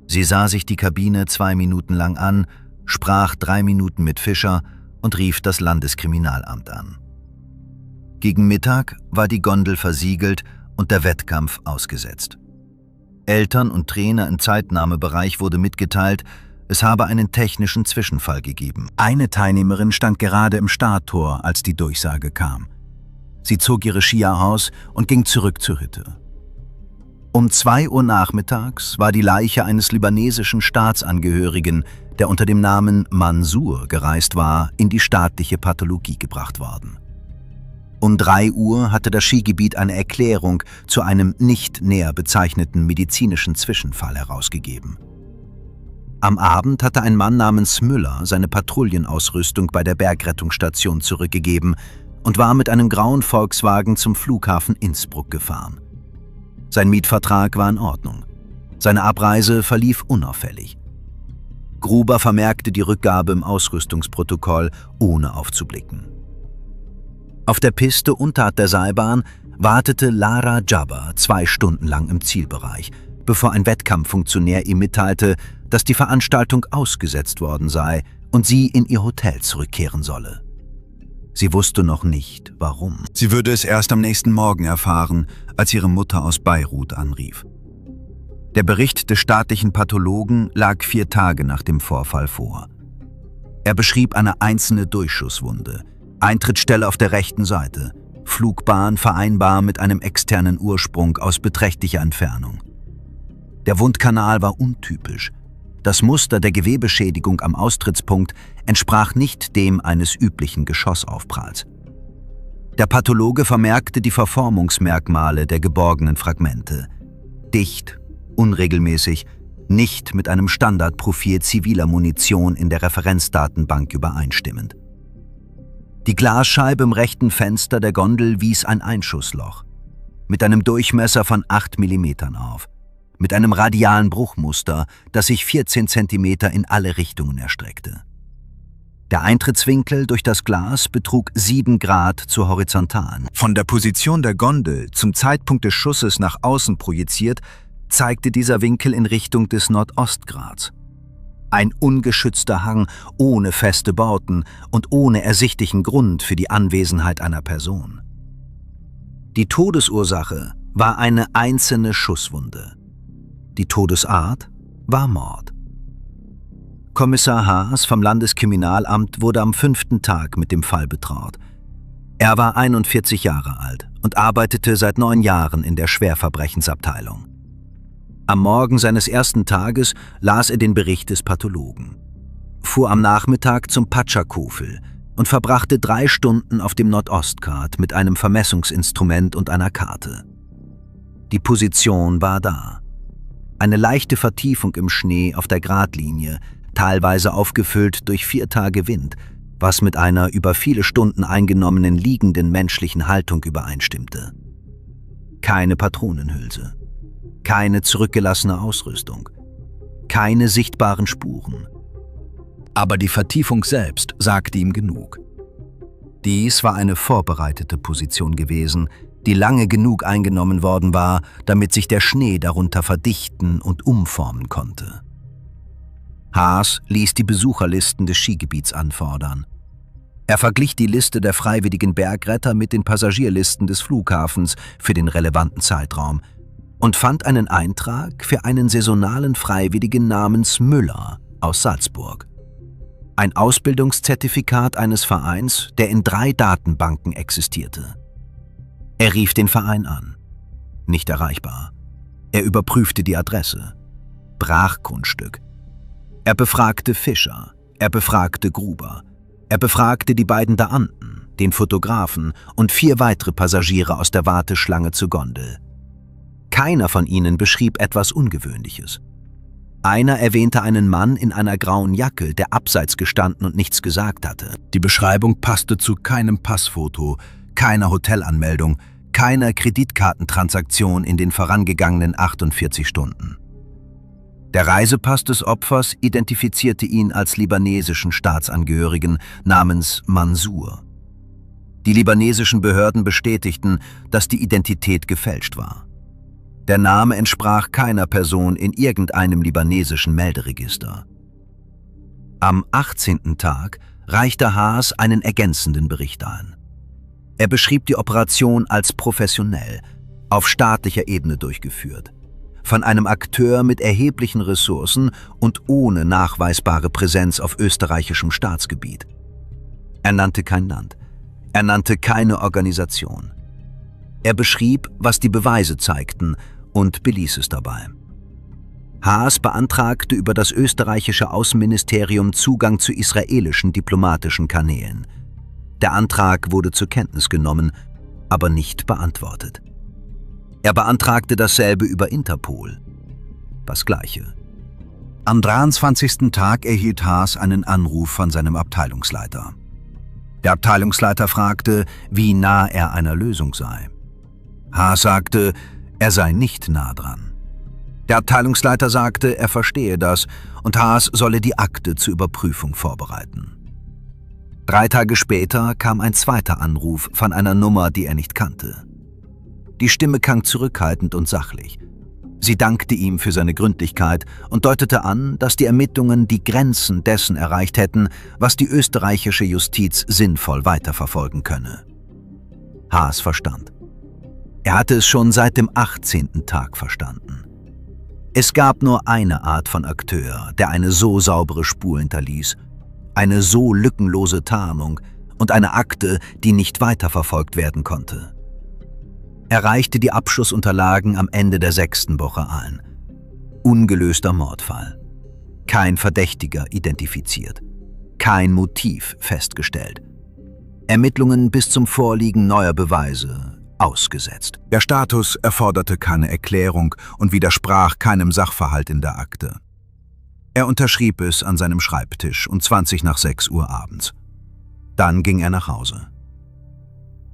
Sie sah sich die Kabine 2 Minuten lang an, sprach 3 Minuten mit Fischer und rief das Landeskriminalamt an. Gegen Mittag war die Gondel versiegelt und der Wettkampf ausgesetzt. Eltern und Trainer im Zeitnahmebereich wurde mitgeteilt, es habe einen technischen Zwischenfall gegeben. Eine Teilnehmerin stand gerade im Starttor, als die Durchsage kam. Sie zog ihre Skier aus und ging zurück zur Hütte. Um 2 Uhr nachmittags war die Leiche eines libanesischen Staatsangehörigen, der unter dem Namen Mansour gereist war, in die staatliche Pathologie gebracht worden. Um 3 Uhr hatte das Skigebiet eine Erklärung zu einem nicht näher bezeichneten medizinischen Zwischenfall herausgegeben. Am Abend hatte ein Mann namens Müller seine Patrouillenausrüstung bei der Bergrettungsstation zurückgegeben und war mit einem grauen Volkswagen zum Flughafen Innsbruck gefahren. Sein Mietvertrag war in Ordnung. Seine Abreise verlief unauffällig. Gruber vermerkte die Rückgabe im Ausrüstungsprotokoll, ohne aufzublicken. Auf der Piste unterhalb der Seilbahn wartete Lara Jabber 2 Stunden lang im Zielbereich, bevor ein Wettkampffunktionär ihm mitteilte, dass die Veranstaltung ausgesetzt worden sei und sie in ihr Hotel zurückkehren solle. Sie wusste noch nicht, warum. Sie würde es erst am nächsten Morgen erfahren, als ihre Mutter aus Beirut anrief. Der Bericht des staatlichen Pathologen lag 4 Tage nach dem Vorfall vor. Er beschrieb eine einzelne Durchschusswunde, Eintrittsstelle auf der rechten Seite, Flugbahn vereinbar mit einem externen Ursprung aus beträchtlicher Entfernung. Der Wundkanal war untypisch. Das Muster der Gewebeschädigung am Austrittspunkt entsprach nicht dem eines üblichen Geschossaufpralls. Der Pathologe vermerkte die Verformungsmerkmale der geborgenen Fragmente. Dicht, unregelmäßig, nicht mit einem Standardprofil ziviler Munition in der Referenzdatenbank übereinstimmend. Die Glasscheibe im rechten Fenster der Gondel wies ein Einschussloch mit einem Durchmesser von 8 mm auf, mit einem radialen Bruchmuster, das sich 14 cm in alle Richtungen erstreckte. Der Eintrittswinkel durch das Glas betrug 7 Grad zur horizontalen. Von der Position der Gondel zum Zeitpunkt des Schusses nach außen projiziert, zeigte dieser Winkel in Richtung des Nordostgrads. Ein ungeschützter Hang ohne feste Bauten und ohne ersichtlichen Grund für die Anwesenheit einer Person. Die Todesursache war eine einzelne Schusswunde. Die Todesart war Mord. Kommissar Haas vom Landeskriminalamt wurde am 5. Tag mit dem Fall betraut. Er war 41 Jahre alt und arbeitete seit 9 Jahren in der Schwerverbrechensabteilung. Am Morgen seines ersten Tages las er den Bericht des Pathologen, fuhr am Nachmittag zum Patschakofel und verbrachte 3 Stunden auf dem Nordostgrat mit einem Vermessungsinstrument und einer Karte. Die Position war da. eine leichte Vertiefung im Schnee auf der Gratlinie, teilweise aufgefüllt durch 4 Tage Wind, was mit einer über viele Stunden eingenommenen liegenden menschlichen Haltung übereinstimmte. Keine Patronenhülse, keine zurückgelassene Ausrüstung, keine sichtbaren Spuren. Aber die Vertiefung selbst sagte ihm genug. Dies war eine vorbereitete Position gewesen, die lange genug eingenommen worden war, damit sich der Schnee darunter verdichten und umformen konnte. Haas ließ die Besucherlisten des Skigebiets anfordern. Er verglich die Liste der freiwilligen Bergretter mit den Passagierlisten des Flughafens für den relevanten Zeitraum und fand einen Eintrag für einen saisonalen Freiwilligen namens Müller aus Salzburg. Ein Ausbildungszertifikat eines Vereins, der in 3 Datenbanken existierte. Er rief den Verein an. Nicht erreichbar. Er überprüfte die Adresse. Brachgrundstück. Er befragte Fischer. Er befragte Gruber. Er befragte die beiden Beamten, den Fotografen und 4 weitere Passagiere aus der Warteschlange zur Gondel. Keiner von ihnen beschrieb etwas Ungewöhnliches. Einer erwähnte einen Mann in einer grauen Jacke, der abseits gestanden und nichts gesagt hatte. Die Beschreibung passte zu keinem Passfoto, keiner Hotelanmeldung, keiner Kreditkartentransaktion in den vorangegangenen 48 Stunden. Der Reisepass des Opfers identifizierte ihn als libanesischen Staatsangehörigen namens Mansour. Die libanesischen Behörden bestätigten, dass die Identität gefälscht war. Der Name entsprach keiner Person in irgendeinem libanesischen Melderegister. Am 18. Tag reichte Haas einen ergänzenden Bericht ein. Er beschrieb die Operation als professionell, auf staatlicher Ebene durchgeführt, von einem Akteur mit erheblichen Ressourcen und ohne nachweisbare Präsenz auf österreichischem Staatsgebiet. Er nannte kein Land, er nannte keine Organisation. Er beschrieb, was die Beweise zeigten, und beließ es dabei. Haas beantragte über das österreichische Außenministerium Zugang zu israelischen diplomatischen Kanälen. Der Antrag wurde zur Kenntnis genommen, aber nicht beantwortet. Er beantragte dasselbe über Interpol. Das Gleiche. Am 23. Tag erhielt Haas einen Anruf von seinem Abteilungsleiter. Der Abteilungsleiter fragte, wie nah er einer Lösung sei. Haas sagte, er sei nicht nah dran. Der Abteilungsleiter sagte, er verstehe das und Haas solle die Akte zur Überprüfung vorbereiten. 3 Tage später kam ein zweiter Anruf von einer Nummer, die er nicht kannte. Die Stimme klang zurückhaltend und sachlich. Sie dankte ihm für seine Gründlichkeit und deutete an, dass die Ermittlungen die Grenzen dessen erreicht hätten, was die österreichische Justiz sinnvoll weiterverfolgen könne. Haas verstand. Er hatte es schon seit dem 18. Tag verstanden. Es gab nur eine Art von Akteur, der eine so saubere Spur hinterließ, eine so lückenlose Tarnung und eine Akte, die nicht weiterverfolgt werden konnte. Er reichte die Abschlussunterlagen am Ende der 6. Woche ein. Ungelöster Mordfall. Kein Verdächtiger identifiziert. Kein Motiv festgestellt. Ermittlungen bis zum Vorliegen neuer Beweise ausgesetzt. Der Status erforderte keine Erklärung und widersprach keinem Sachverhalt in der Akte. Er unterschrieb es an seinem Schreibtisch um 6:20 abends. Dann ging er nach Hause.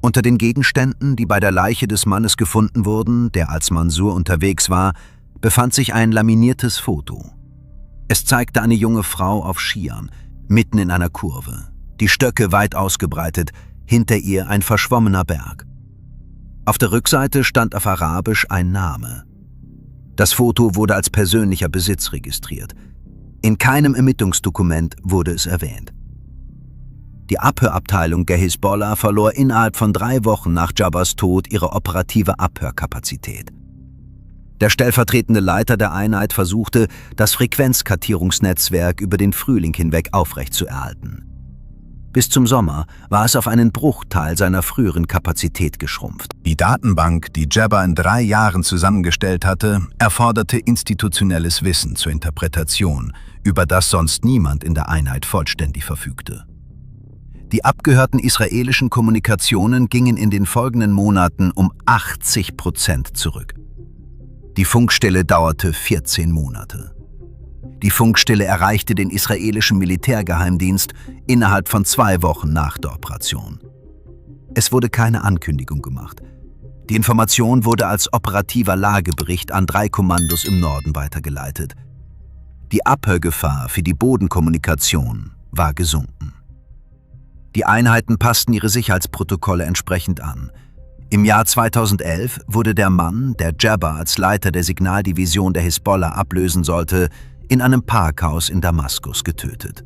Unter den Gegenständen, die bei der Leiche des Mannes gefunden wurden, der als Mansour unterwegs war, befand sich ein laminiertes Foto. Es zeigte eine junge Frau auf Skiern, mitten in einer Kurve, die Stöcke weit ausgebreitet, hinter ihr ein verschwommener Berg. Auf der Rückseite stand auf Arabisch ein Name. Das Foto wurde als persönlicher Besitz registriert. In keinem Ermittlungsdokument wurde es erwähnt. Die Abhörabteilung der Hisbollah verlor innerhalb von 3 Wochen nach Jabbars Tod ihre operative Abhörkapazität. Der stellvertretende Leiter der Einheit versuchte, das Frequenzkartierungsnetzwerk über den Frühling hinweg aufrechtzuerhalten. Bis zum Sommer war es auf einen Bruchteil seiner früheren Kapazität geschrumpft. Die Datenbank, die Jabbar in 3 Jahren zusammengestellt hatte, erforderte institutionelles Wissen zur Interpretation, über das sonst niemand in der Einheit vollständig verfügte. Die abgehörten israelischen Kommunikationen gingen in den folgenden Monaten um 80% zurück. Die Funkstille dauerte 14 Monate. Die Funkstille erreichte den israelischen Militärgeheimdienst innerhalb von 2 Wochen nach der Operation. Es wurde keine Ankündigung gemacht. Die Information wurde als operativer Lagebericht an 3 Kommandos im Norden weitergeleitet. Die Abhörgefahr für die Bodenkommunikation war gesunken. Die Einheiten passten ihre Sicherheitsprotokolle entsprechend an. Im Jahr 2011 wurde der Mann, der Jabbar als Leiter der Signaldivision der Hisbollah ablösen sollte, in einem Parkhaus in Damaskus getötet.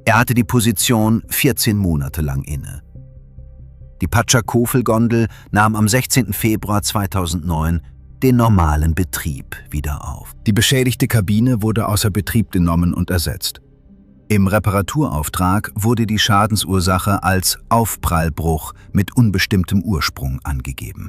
Er hatte die Position 14 Monate lang inne. Die Pachakofel-Gondel nahm am 16. Februar 2009 den normalen Betrieb wieder auf. Die beschädigte Kabine wurde außer Betrieb genommen und ersetzt. Im Reparaturauftrag wurde die Schadensursache als Aufprallbruch mit unbestimmtem Ursprung angegeben.